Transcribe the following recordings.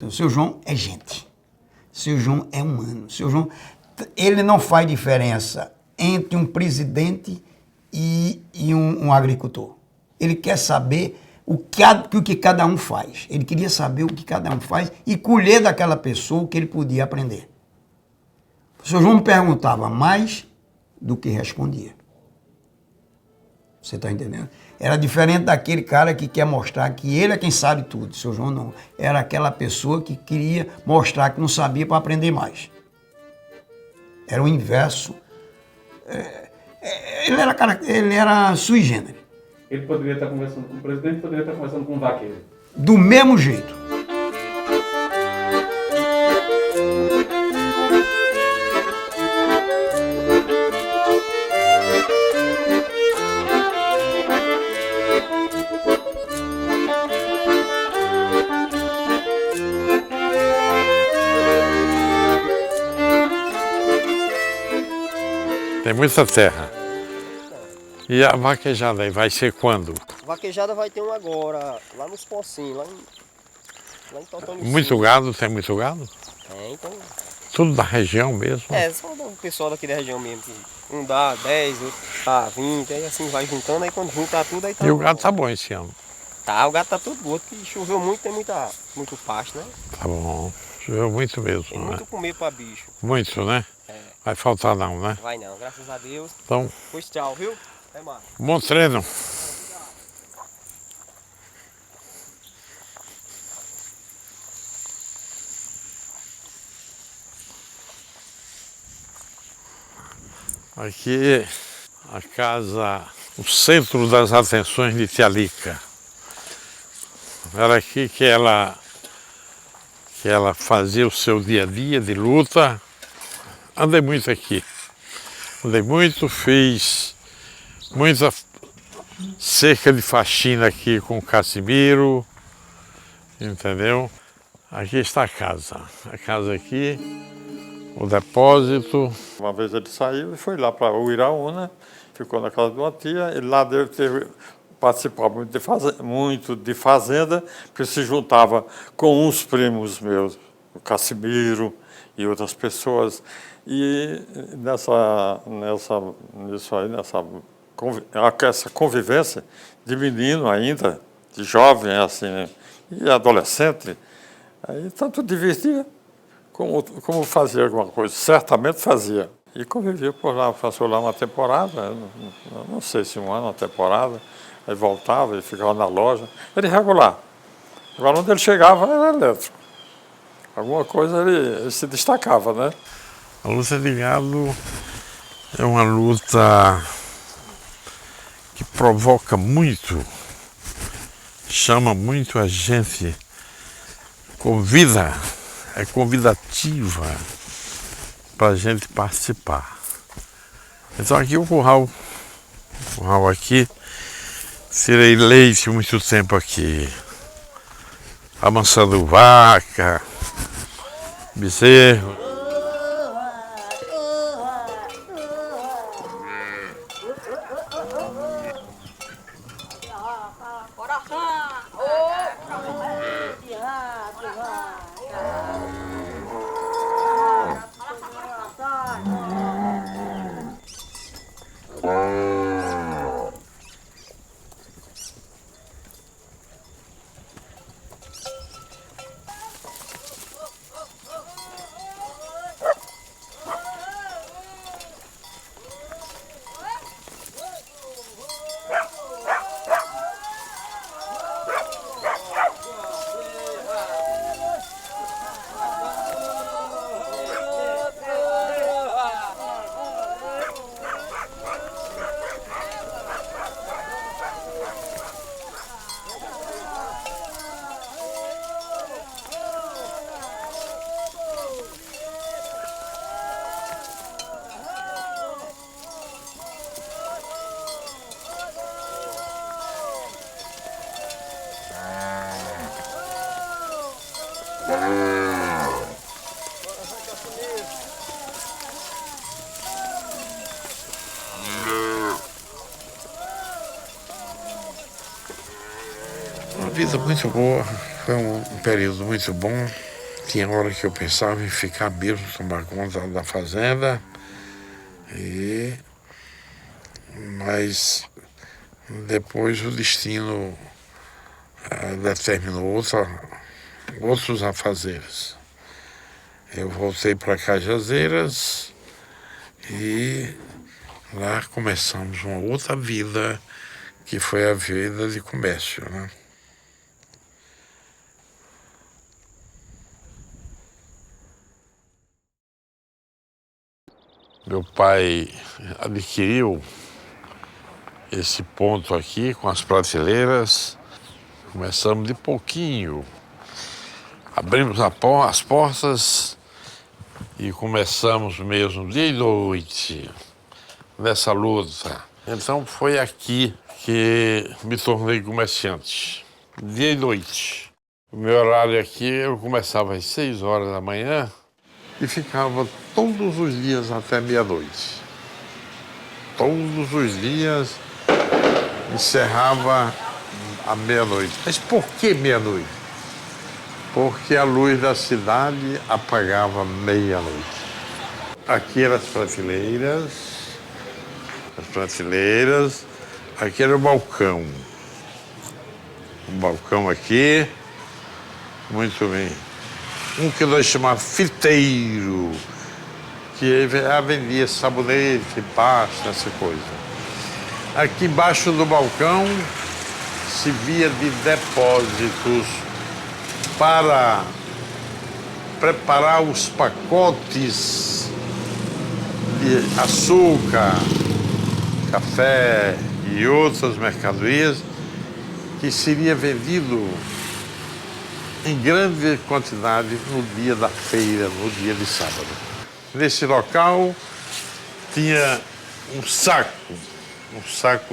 Então, o seu João é gente. O seu João é humano. O seu João, ele não faz diferença entre um presidente e um agricultor. Ele quer saber o que cada um faz. Ele queria saber o que cada um faz e colher daquela pessoa o que ele podia aprender. O seu João me perguntava mais do que respondia. Você está entendendo? Era diferente daquele cara que quer mostrar que ele é quem sabe tudo. O seu João não. Era aquela pessoa que queria mostrar que não sabia para aprender mais. Era o inverso. Ele era sui generis. Ele poderia estar conversando com o presidente, poderia estar conversando com um vaqueiro. Do mesmo jeito. Tem muita terra. E a vaquejada aí vai ser quando? Vaquejada vai ter um agora, lá nos Pocinhos, lá em Totônio. Muito gado, tem muito gado? Tem, então. Tudo da região mesmo? Só do pessoal daqui da região mesmo. Que um dá 10, outro dá 20, aí assim vai juntando, aí quando juntar tudo, aí tá. E o gado tá bom esse ano? Tá, o gado tá todo gordo, porque choveu muito, tem muito pasto, né? Tá bom, choveu muito mesmo, Tem né? muito comer pra bicho. Muito, né? Vai faltar não, né? Vai não, graças a Deus. Então, Pois tchau, viu? Até mais. bom treino. Aqui a casa, o centro das atenções de Tia Lica. Era aqui que ela fazia o seu dia a dia de luta. Andei muito aqui. Andei muito, fiz muita cerca de faxina aqui com o Casimiro, entendeu? Aqui está a casa. A casa aqui, o depósito. Uma vez ele saiu e foi lá para o Iraúna, ficou na casa de uma tia, ele lá participava muito de fazenda, porque se juntava com uns primos meus, o Casimiro e outras pessoas. E essa convivência de menino ainda, de jovem assim, e adolescente, aí tanto divertia como fazia alguma coisa, certamente fazia. E convivia por lá, passou lá uma temporada, não sei se um ano, uma temporada, aí voltava e ficava na loja, era irregular. Agora onde ele chegava era elétrico. Alguma coisa ele se destacava, né? A luta de gado é uma luta que provoca muito, chama muito a gente, é convidativa para a gente participar. Então aqui o curral aqui, tirei leite muito tempo aqui, amansando vaca, bezerro. Uma vida muito boa, foi um período muito bom. Tinha hora que eu pensava em ficar mesmo, tomar conta da fazenda, mas depois o destino determinou outros afazeres. Eu voltei para Cajazeiras e lá começamos uma outra vida, que foi a vida de comércio, né? Meu pai adquiriu esse ponto aqui com as prateleiras. Começamos de pouquinho. Abrimos as portas e começamos mesmo dia e noite nessa luta. Então foi aqui que me tornei comerciante, dia e noite. O meu horário aqui, eu começava às 6 horas da manhã e ficava todos os dias até meia-noite. Todos os dias encerrava à meia-noite. Mas por que meia-noite? Porque a luz da cidade apagava meia-noite. Aqui eram as prateleiras, aqui era o balcão. Um balcão aqui, muito bem. Um que nós chamávamos fiteiro, que vendia sabonete, pasta, essa coisa. Aqui embaixo do balcão se via de depósitos para preparar os pacotes de açúcar, café e outras mercadorias que seria vendido em grande quantidade no dia da feira, no dia de sábado. Nesse local tinha um saco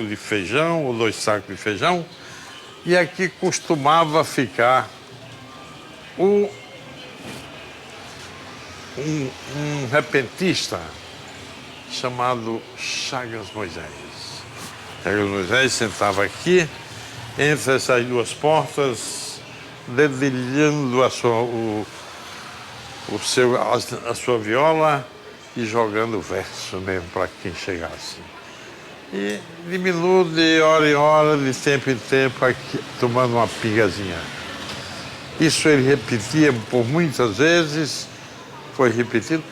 de feijão ou 2 sacos de feijão, e aqui costumava ficar um repentista chamado Chagas Moisés. Chagas Moisés sentava aqui, entre essas 2 portas, dedilhando a sua viola e jogando verso mesmo para quem chegasse. E diminuiu de hora em hora, de tempo em tempo, aqui, tomando uma pingazinha. Isso ele repetia por muitas vezes, foi repetido,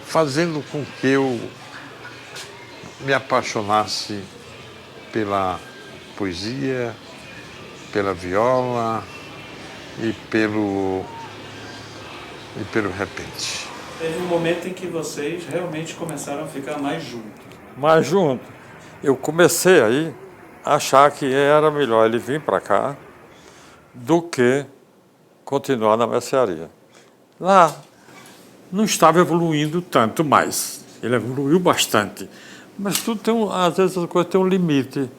fazendo com que eu me apaixonasse pela poesia, pela viola e pelo repente. Teve um momento em que vocês realmente começaram a ficar mais juntos. Mais junto. Eu comecei aí a achar que era melhor ele vir para cá do que continuar na mercearia. Lá não estava evoluindo tanto mais. Ele evoluiu bastante. Mas tudo tem às vezes as coisas têm um limite.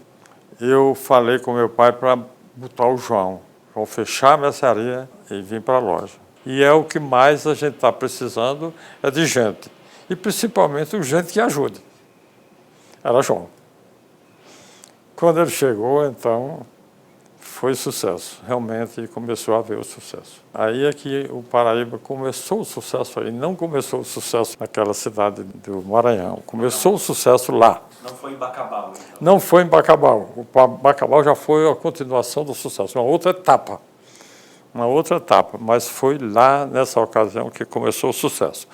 Eu falei com meu pai para botar o João fechar a mercearia e vir para a loja. E é o que mais a gente está precisando, é de gente. E principalmente gente que ajude. Era João. Quando ele chegou, então, foi sucesso. Realmente começou a haver o sucesso. Aí é que o Paraíba começou o sucesso aí. Não começou o sucesso naquela cidade do Maranhão. Começou o sucesso lá. Não foi em Bacabal, então? Não foi em Bacabal. O Bacabal já foi a continuação do sucesso, uma outra etapa. Mas foi lá, nessa ocasião, que começou o sucesso.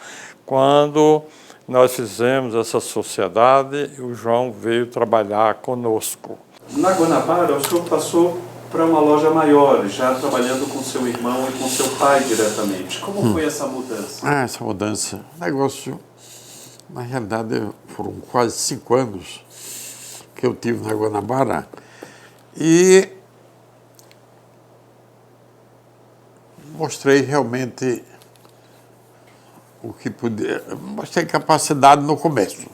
Quando nós fizemos essa sociedade, o João veio trabalhar conosco. Na Guanabara, o senhor passou para uma loja maior, já trabalhando com seu irmão e com seu pai diretamente. Como foi essa mudança? Essa mudança, negócio, na realidade, foram quase 5 anos que eu tive na Guanabara e mostrei realmente o que podia. Mostrei capacidade no comércio,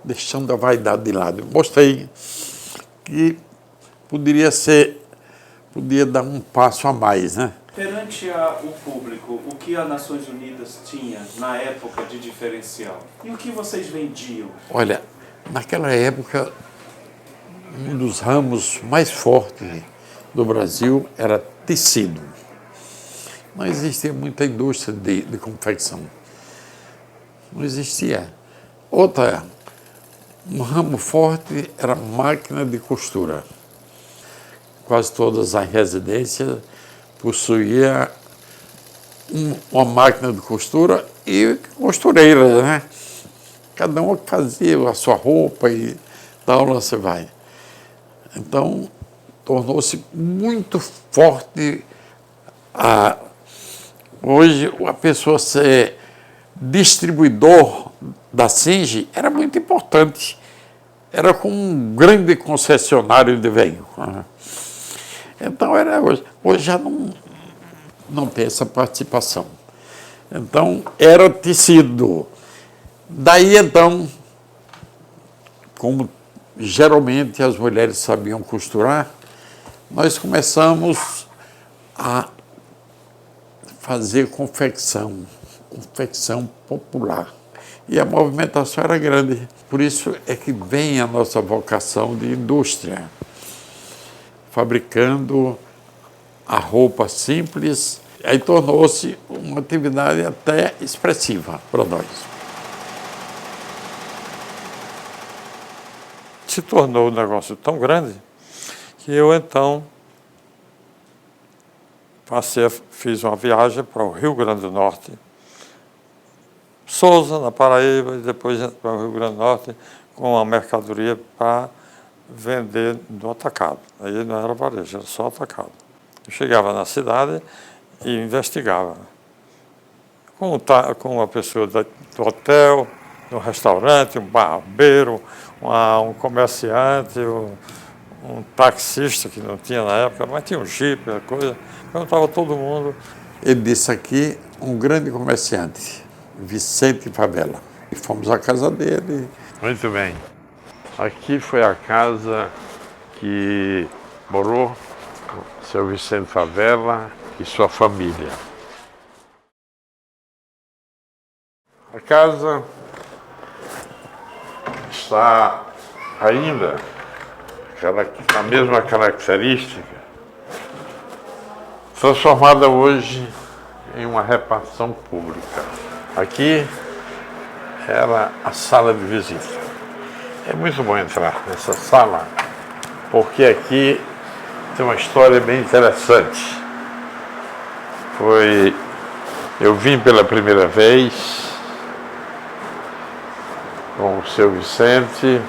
deixando a vaidade de lado. Mostrei que podia dar um passo a mais, né? Perante o público, o que a Nações Unidas tinha na época de diferencial? E o que vocês vendiam? Olha, naquela época, um dos ramos mais fortes do Brasil era tecido. não existia muita indústria de confecção. Não existia. Um ramo forte era a máquina de costura. Quase todas as residências possuíam uma máquina de costura e costureira, né? Cada um fazia a sua roupa e tal, lá você vai. Então, tornou-se muito forte. Hoje, a pessoa ser distribuidor da Singe era muito importante. Era como um grande concessionário de veículos. Então, era hoje. Hoje já não tem essa participação. Então, era tecido. Daí, então, como geralmente as mulheres sabiam costurar, nós começamos a fazer confecção popular. E a movimentação era grande. Por isso é que vem a nossa vocação de indústria, fabricando a roupa simples. Aí tornou-se uma atividade até expressiva para nós. Se tornou um negócio tão grande que eu, então, fiz uma viagem para o Rio Grande do Norte, Sousa, na Paraíba, e depois para o Rio Grande do Norte com a mercadoria para vender no atacado. Aí não era varejo, era só atacado. Eu chegava na cidade e investigava com uma pessoa do hotel, do restaurante, um barbeiro, um comerciante, um taxista que não tinha na época, mas tinha um jipe, coisa. Perguntava todo mundo. Ele disse aqui, um grande comerciante, Vicente Favela. E fomos à casa dele. Muito bem. Aqui foi a casa que morou o seu Vicente Favela e sua família. A casa está ainda a mesma característica, transformada hoje em uma repartição pública. Aqui era a sala de visita. É muito bom entrar nessa sala, porque aqui tem uma história bem interessante. Eu vim pela primeira vez com o seu Vicente,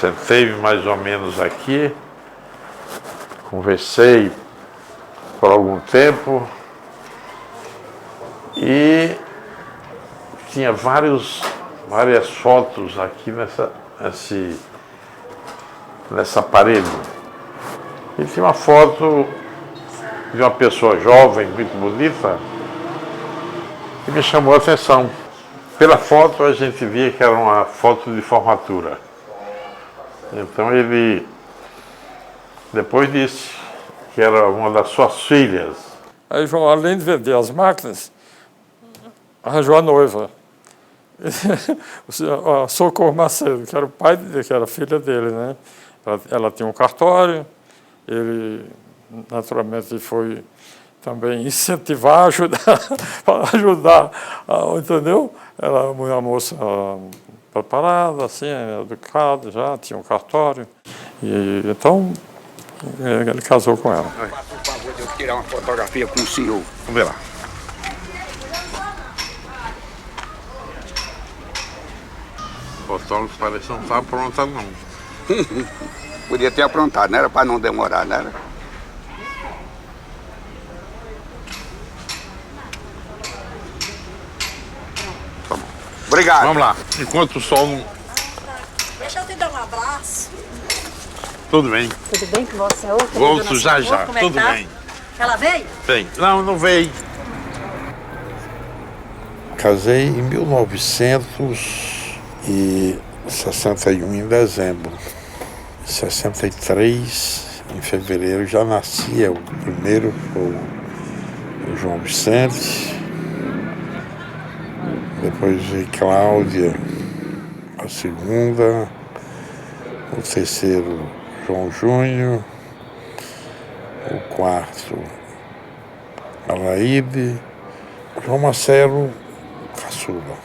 sentei-me mais ou menos aqui, conversei por algum tempo e tinha várias fotos aqui nessa parede. E tinha uma foto de uma pessoa jovem, muito bonita, que me chamou a atenção. Pela foto a gente via que era uma foto de formatura. Então ele depois disse que era uma das suas filhas. Aí João, além de vender as máquinas, arranjou a noiva. A Socorro Macedo, que era o pai, que era a filha dele, né? Ela tinha um cartório, ele naturalmente foi também incentivar, ajudar, entendeu? Ela era uma moça preparada, assim, educada, já tinha um cartório. E então ele casou com ela. Faça o favor de eu tirar uma fotografia com o senhor. Vamos ver lá. O fotógrafo parece que não está aprontado, não. Podia ter aprontado, não era para não demorar, não era? Tá bom. Obrigado. Vamos lá. Enquanto o sol não... Deixa eu te dar um abraço. Tudo bem. Tudo bem com você? Ô, Volto já já. Como é Tudo que tá? bem. Ela veio? Bem. Não veio. Casei em 1961, em dezembro. Em 63, em fevereiro, já nascia o primeiro, o João Vicente. Depois veio Cláudia, a segunda. O terceiro, João Júnior. O quarto, Alaide, João Marcelo, caçula.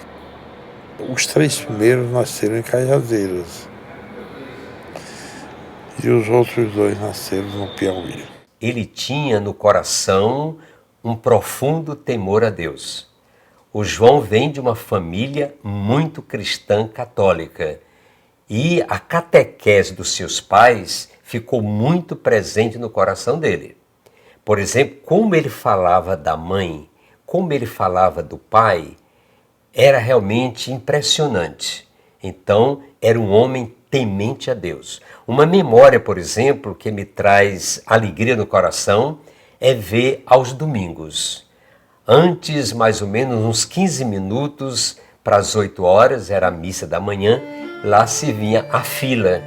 Os 3 primeiros nasceram em Cajazeiras e os outros 2 nasceram no Piauí. Ele tinha no coração um profundo temor a Deus. O João vem de uma família muito cristã católica e a catequese dos seus pais ficou muito presente no coração dele. Por exemplo, como ele falava da mãe, como ele falava do pai, era realmente impressionante. Então, era um homem temente a Deus. Uma memória, por exemplo, que me traz alegria no coração é ver aos domingos. Antes, mais ou menos, uns 15 minutos para as 8 horas, era a missa da manhã, lá se vinha a fila,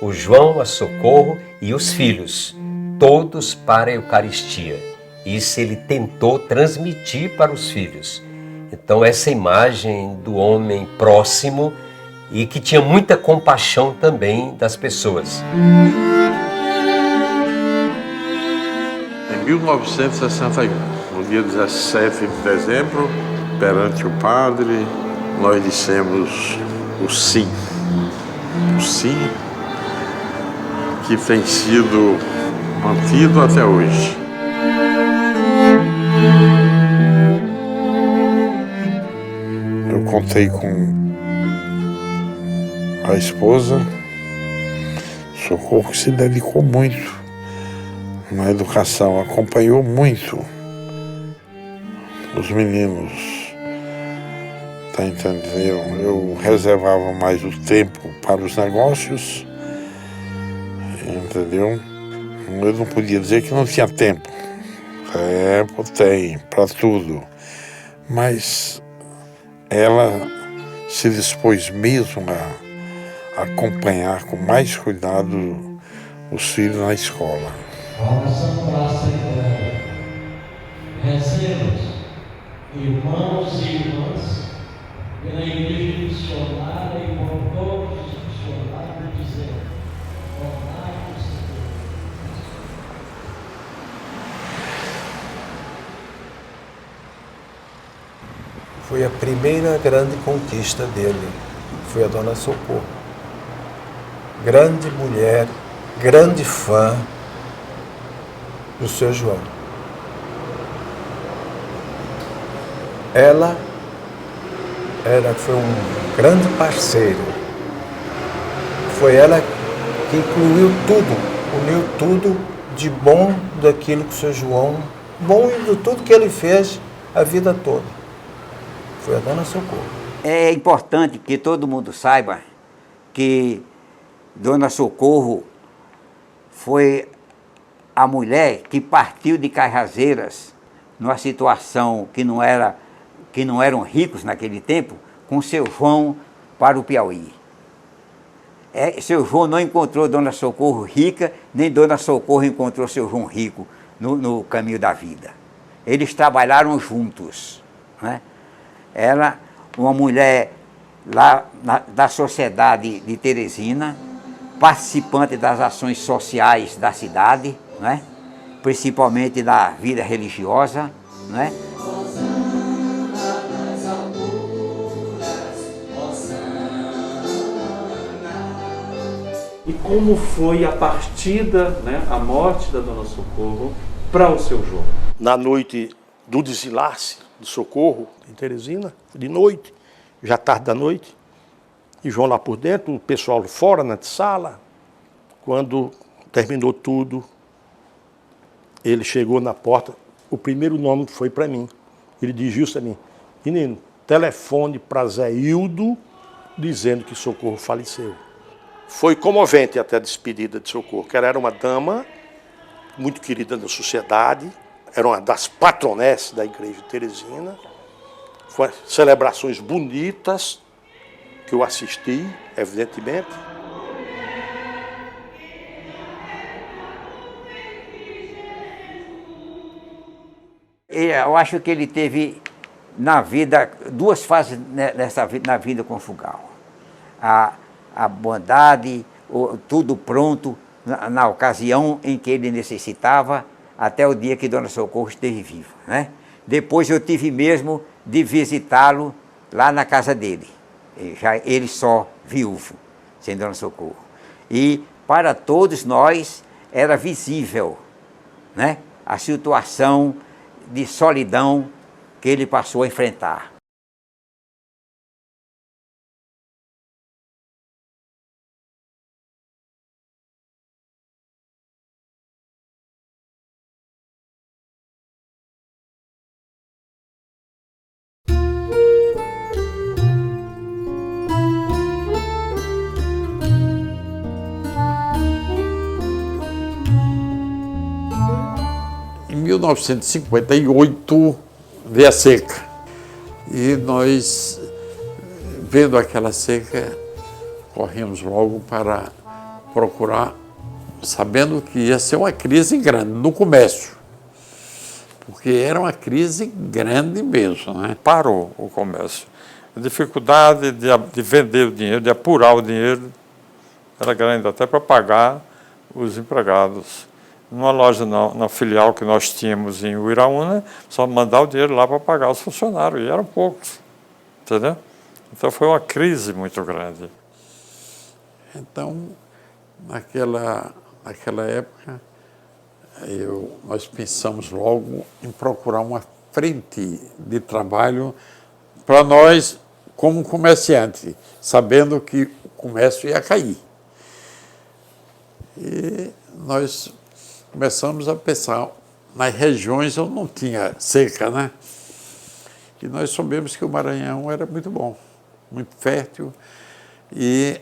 o João, a Socorro e os filhos, todos para a Eucaristia. Isso ele tentou transmitir para os filhos. Então essa imagem do homem próximo e que tinha muita compaixão também das pessoas. Em 1961, no dia 17 de dezembro, perante o padre, nós dissemos o sim. O sim que tem sido mantido até hoje. Eu contei com a esposa, Socorro, que se dedicou muito na educação, acompanhou muito os meninos, tá entendendo? Eu reservava mais o tempo para os negócios, entendeu? Eu não podia dizer que não tinha tempo. Tempo tem, para tudo. Mas ela se dispôs mesmo a acompanhar com mais cuidado os filhos na escola. Rezemos, irmãos e irmãs, pela igreja missionária e por todos os missionários, dizendo: ornai-vos, Senhor. Foi a primeira grande conquista dele, foi a Dona Socorro. Grande mulher, grande fã do seu João. Ela foi um grande parceiro. Foi ela que incluiu tudo, uniu tudo de bom daquilo que o seu João, bom de tudo que ele fez a vida toda. Foi a Dona Socorro. É importante que todo mundo saiba que Dona Socorro foi a mulher que partiu de Cajazeiras numa situação que não eram ricos naquele tempo, com seu João para o Piauí. Seu João não encontrou Dona Socorro rica, nem Dona Socorro encontrou seu João rico no caminho da vida. Eles trabalharam juntos, né? Ela, uma mulher lá da sociedade de Teresina, participante das ações sociais da cidade, né? Principalmente da vida religiosa, né? E como foi a partida, né, a morte da Dona Socorro para o seu João? Na noite do desenlace de Socorro, em Teresina, de noite, já tarde da noite, e João lá por dentro, o pessoal fora na sala. Quando terminou tudo, ele chegou na porta, o primeiro nome foi para mim. Ele dirigiu-se a mim: menino, telefone para Zé Hildo dizendo que Socorro faleceu. Foi comovente até a despedida de Socorro, que ela era uma dama muito querida da sociedade, era uma das patronesses da igreja de Teresina. Foram celebrações bonitas que eu assisti, evidentemente. Eu acho que ele teve na vida duas fases na vida conjugal. A bondade, tudo pronto na ocasião em que ele necessitava, até o dia que Dona Socorro esteve viva, né? Depois eu tive mesmo de visitá-lo lá na casa dele, já ele só viúvo, sem Dona Socorro. E para todos nós era visível, né, a situação de solidão que ele passou a enfrentar. Em 1958 veio a seca e nós, vendo aquela seca, corremos logo para procurar, sabendo que ia ser uma crise grande no começo, porque era uma crise grande mesmo, né? Parou o comércio. A dificuldade de vender o dinheiro, de apurar o dinheiro, era grande até para pagar os empregados. Numa loja, na filial que nós tínhamos em Uiraúna, só mandar o dinheiro lá para pagar os funcionários, e eram poucos, entendeu? Então foi uma crise muito grande. Então, naquela época, nós pensamos logo em procurar uma frente de trabalho para nós, como comerciante, sabendo que o comércio ia cair. E nós começamos a pensar nas regiões onde não tinha seca, né? E nós soubemos que o Maranhão era muito bom, muito fértil e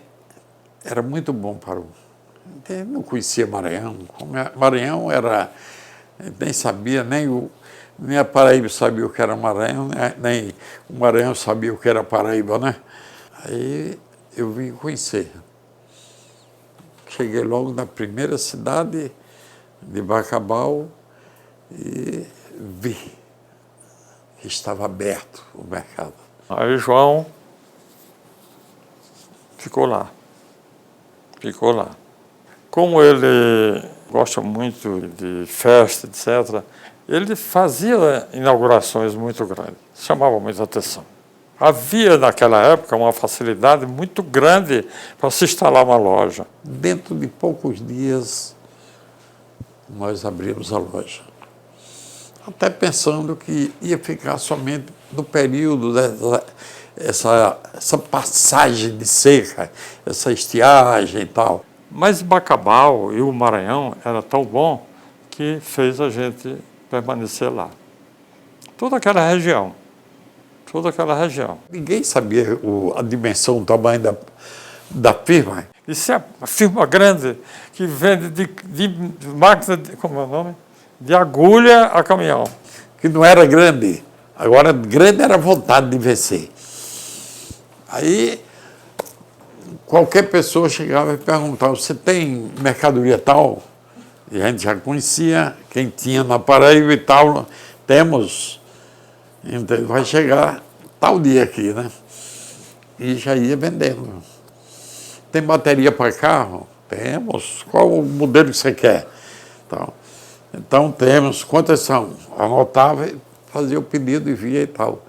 era muito bom para o... Eu não conhecia Maranhão. Maranhão era... Nem sabia, nem a Paraíba sabia o que era Maranhão, nem o Maranhão sabia o que era Paraíba, né? Aí eu vim conhecer. Cheguei logo na primeira cidade de Bacabal e vi que estava aberto o mercado. Aí João ficou lá. Como ele gosta muito de festa, etc., ele fazia inaugurações muito grandes, chamava muita atenção. Havia naquela época uma facilidade muito grande para se instalar uma loja. Dentro de poucos dias, nós abrimos a loja. Até pensando que ia ficar somente no período essa passagem de seca, essa estiagem e tal. Mas Bacabal e o Maranhão era tão bom que fez a gente permanecer lá. Toda aquela região. Ninguém sabia a dimensão, o tamanho da firma. Isso é uma firma grande que vende de máquina, como é o nome? De agulha a caminhão. Que não era grande. Agora, grande era a vontade de vencer. Aí, qualquer pessoa chegava e perguntava, você tem mercadoria tal? E a gente já conhecia quem tinha na Paraíba e tal. Temos. Então, vai chegar tal dia aqui, né? E já ia vendendo. Tem bateria para carro? Temos. Qual o modelo que você quer? Então temos. Quantas são? Anotava, fazia o pedido e via e tal.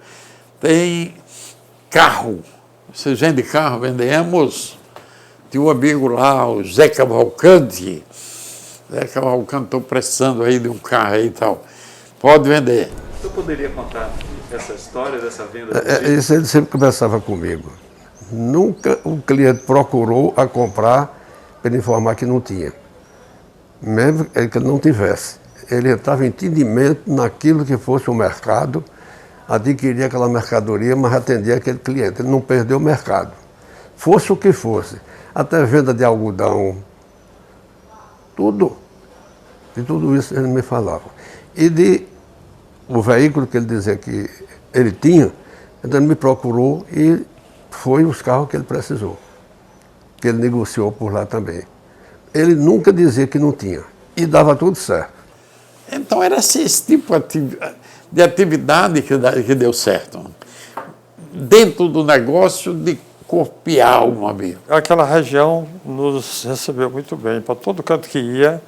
Tem carro. Vocês vendem carro? Vendemos. Tinha um amigo lá, o Zé Cavalcante. Zé Cavalcante, estou precisando aí de um carro aí e tal. Pode vender. Você poderia contar essa história dessa venda? Isso ele sempre conversava comigo. Nunca o cliente procurou a comprar para ele informar que não tinha. Mesmo que ele não tivesse. Ele entrava em entendimento naquilo que fosse o mercado, adquiria aquela mercadoria, mas atendia aquele cliente. Ele não perdeu o mercado. Fosse o que fosse. Até venda de algodão, tudo. De tudo isso ele me falava. E o veículo que ele dizia que ele tinha, então ele me procurou e foi os carros que ele precisou, que ele negociou por lá também. Ele nunca dizia que não tinha, e dava tudo certo. Então era esse tipo de atividade que deu certo. Dentro do negócio de corpo e alma mesmo. Aquela região nos recebeu muito bem, para todo canto que ia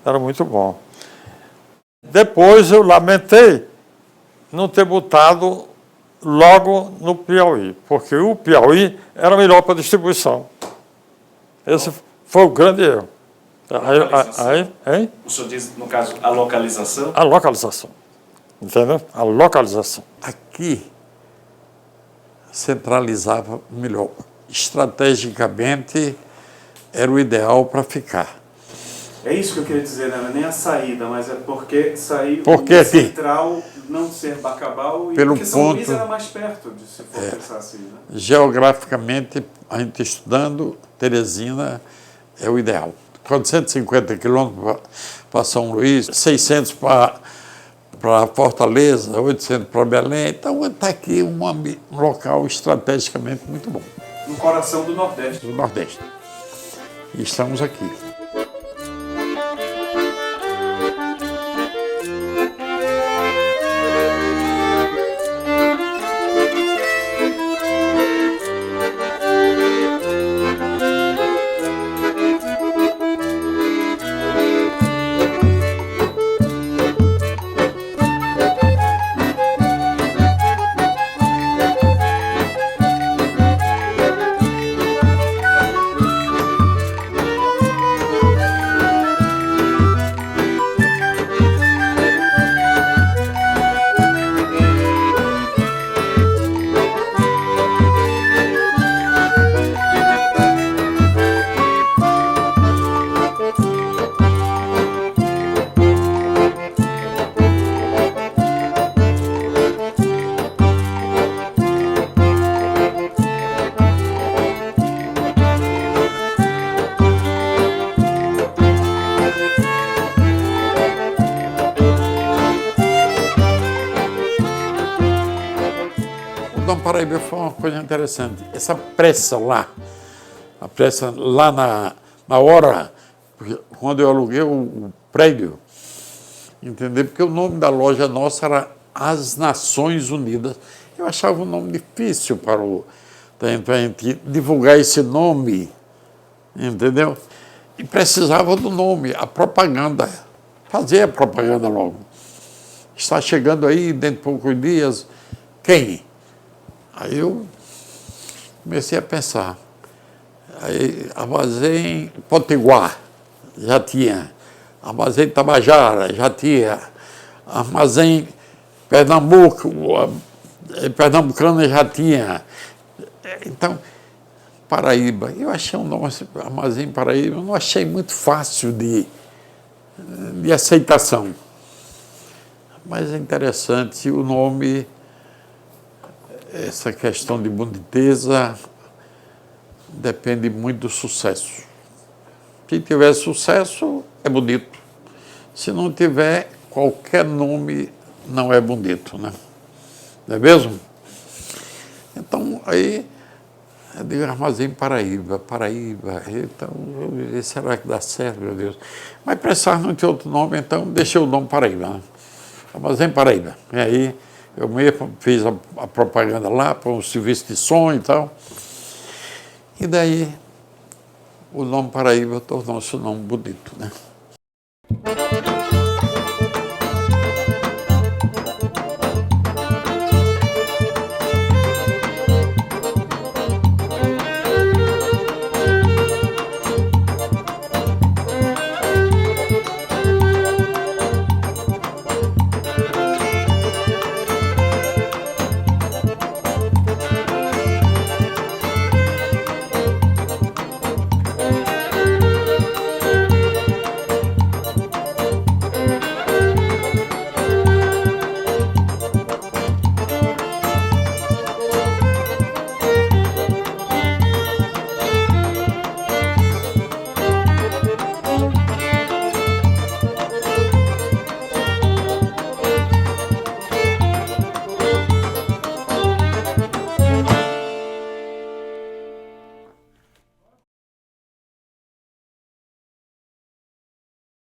era muito bom. Depois eu lamentei não ter botado logo no Piauí, porque o Piauí era melhor para distribuição. Esse foi o grande erro. O senhor diz, no caso, a localização? A localização. Entendeu? A localização. Aqui centralizava melhor. Estrategicamente era o ideal para ficar. É isso que eu queria dizer, não é nem a saída, mas é porque sair porque central não ser Bacabal e porque São Luís era mais perto, se for pensar assim. Né? Geograficamente, a gente estudando, Teresina é o ideal. 450 quilômetros para São Luís, 600 para Fortaleza, 800 para Belém. Então está aqui um local estrategicamente muito bom. No coração do Nordeste. Do Nordeste. E estamos aqui. Dom Paraíba foi uma coisa interessante. Essa pressa lá, a pressa lá na hora, quando eu aluguei o prédio, entendeu? Porque o nome da loja nossa era As Nações Unidas. Eu achava um nome difícil para a gente divulgar esse nome, entendeu? E precisava do nome, a propaganda, fazer a propaganda logo. Está chegando aí, dentro de poucos dias, quem? Aí eu comecei a pensar. Aí, Armazém Potiguar, já tinha. Armazém Tabajara, já tinha. Armazém Pernambuco, Pernambucana já tinha. Então, Paraíba. Eu achei um nome, Armazém Paraíba, eu não achei muito fácil de aceitação. Mas é interessante o nome. Essa questão de boniteza depende muito do sucesso. Se tiver sucesso, é bonito. Se não tiver, qualquer nome não é bonito, né? Não é mesmo? Então, aí, eu digo Armazém Paraíba. Então, será que dá certo, meu Deus? Mas precisava não ter outro nome, então deixei o nome Paraíba, né? Armazém Paraíba. E aí, eu mesmo fiz a propaganda lá para um serviço de som e tal. E daí, o nome Paraíba tornou-se um nome bonito, né?